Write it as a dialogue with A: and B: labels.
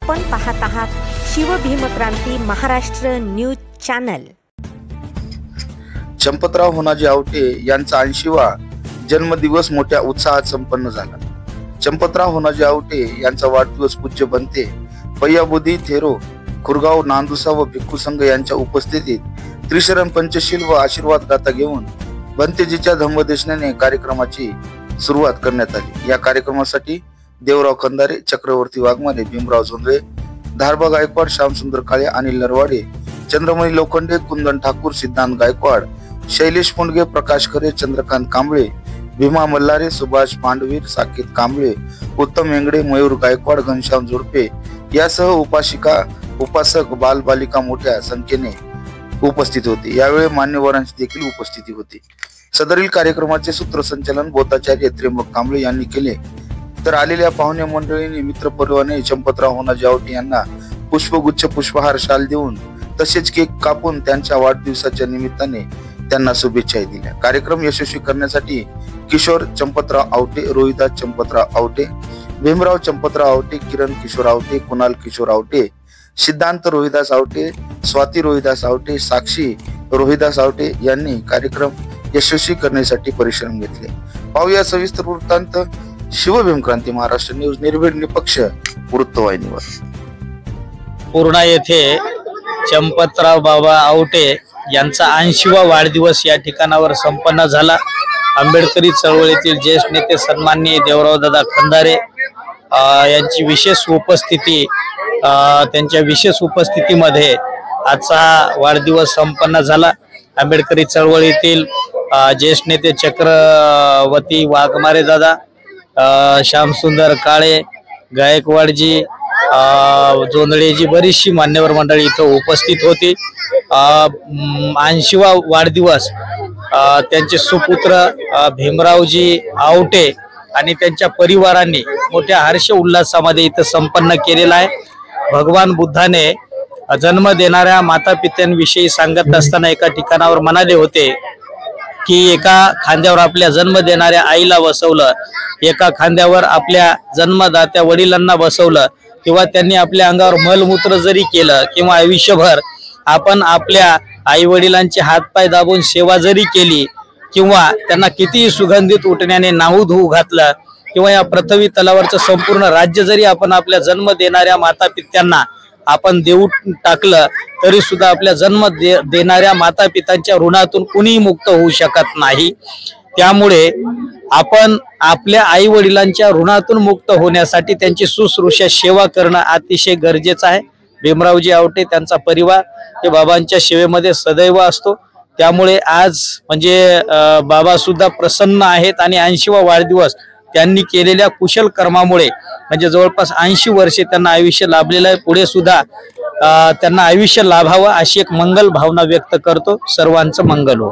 A: आपण पाहत आहात शिवभीमक्रांती महाराष्ट्र न्यूज चॅनल।
B: चंपतराव होनाजी आवटे यांचा 80वा जन्मदिवस मोठ्या उत्साहात संपन्न झाला। चंपतराव होनाजी आवटे यांचा वाढदिवस पूज्य बनते पय्याबुधी थेरो खुरगाव नांदुसा व भिक्खू संघ यांच्या उपस्थितीत त्रिशरण पंचशील व आशीर्वाद गाथा घेऊन बनतेजीच्या धम्मदेशनाने कार्यक्रमाची सुरुवात करण्यात आली। या कार्यक्रमासाठी देवराव खंदारे, चक्रवर्ती वाघमारे, भीमराव झोंधळे, धारबा गायकवाड, श्यामसुंदर काळे, अनिल नरवाडे, चंद्रमणी लोखंडे, कुंदन ठाकूर, सिद्धांत गायकवाड, शैलेश पुंडगे, प्रकाश खरे, चंद्रकांत कांबळे, भीमा मल्हारे, सुभाष पांडवीर, साकेत कांबळे, उत्तम एंगडे, मयूर गायकवाड, घनश्याम जोडपे यासह उपासिका उपासक बालबालिका मोठ्या संख्येने उपस्थित होते। यावेळी मान्यवरांची देखील उपस्थिती होती। सदरील कार्यक्रमाचे सूत्रसंचालन बोधाचार्य त्र्यंबक कांबळे यांनी केले, तर आलेल्या पाहुणे मंडळींनी मित्र परिवाराने चंपतराव होनाजी आवटे यांना पुष्पगुच्छ, पुष्पहार, शाल देऊन तसेच केक कापून त्यांच्या वाढदिवसाच्या निमित्ताने त्यांना शुभेच्छा दिल्या। कार्यक्रम यशस्वी करण्यासाठी किशोर चंपतराव आवटे, रोहिदास चंपतराव आवटे, भीमराव चंपतराव आवटे, किरण किशोर आवटे, कुणाल किशोर आवटे, सिद्धांत रोहिदास आवटे, स्वाती रोहिदास आवटे, साक्षी रोहिदास आवटे यांनी कार्यक्रम यशस्वी करण्यासाठी परिश्रम घेतले। पाहूया सविस्तर वृत्तांत शिवभीमक्रांती महाराष्ट्र न्यूज निर्भीड निपक्ष वृत्तवाहिनीवर।
C: पूर्णा येथे चंपतराव बाबा आवटे यांचा 80वा वाढदिवस या ठिकाणावर संपन्न झाला। आंबेडकरी चळवळीतील ज्येष्ठ नेते सन्माननीय देवरावदादा खंदारे यांची विशेष उपस्थिती, त्यांच्या विशेष उपस्थितीमध्ये आजचा वाढदिवस संपन्न झाला। आंबेडकरी चळवळीतील ज्येष्ठ नेते चक्रवर्ती वाघमारे दादा, श्यामसुंदर काळे, गायकवाडजी, जोंधळेजी, बरीचशी मान्यवर मंडळी इथं उपस्थित होती। 80वा वाढदिवस त्यांचे सुपुत्र भीमरावजी आवटे आणि त्यांच्या परिवारांनी मोठ्या हर्ष उल्हासामध्ये इथं संपन्न केलेला आहे। भगवान बुद्धाने जन्म देणाऱ्या माता पित्यांविषयी सांगत असताना एका ठिकाणावर म्हणाले होते की एका खांद्यावर आपल्या जन्म देणाऱ्या आईला बसवलं, एका खांद्यावर आपल्या जन्मदात्या वडिलांना बसवलं, किंवा त्यांनी आपल्या अंगावर मलमूत्र जरी केलं किंवा आयुष्यभर आपण आपल्या आई वडिलांचे हातपाय दाबून सेवा जरी केली किंवा त्यांना कितीही सुगंधित उठण्याने नाहू धुवू घातलं किंवा या पृथ्वी तलावरचं संपूर्ण राज्य जरी आपण आपल्या जन्म देणाऱ्या माता पित्यांना आपण देऊन टाकलं तरी सुद्धा आपल्या जन्म देणाऱ्या माता पित्यांच्या ऋणातून कुणीही मुक्त होऊ शकत नाही। त्यामुळे आपण आपल्या आई वडिलांच्या ऋणातून मुक्त होण्यासाठी त्यांची शुश्रूषा सेवा करणं अतिशय गरजेचं आहे। भीमरावजी आवटे त्यांचा परिवार हे बाबांच्या सेवेमध्ये सदैव असतो। त्यामुळे आज म्हणजे बाबा सुद्धा प्रसन्न आहेत आणि 80वा वाढदिवस त्यांनी केलेल्या कुशल कर्मामुळे म्हणजे जवळपास 80 वर्षे त्यांना आयुष्य लाभलेलं आहे। पुढे सुद्धा त्यांना आयुष्य लाभावं अशी एक मंगल भावना व्यक्त करतो। सर्वांचं मंगल हो।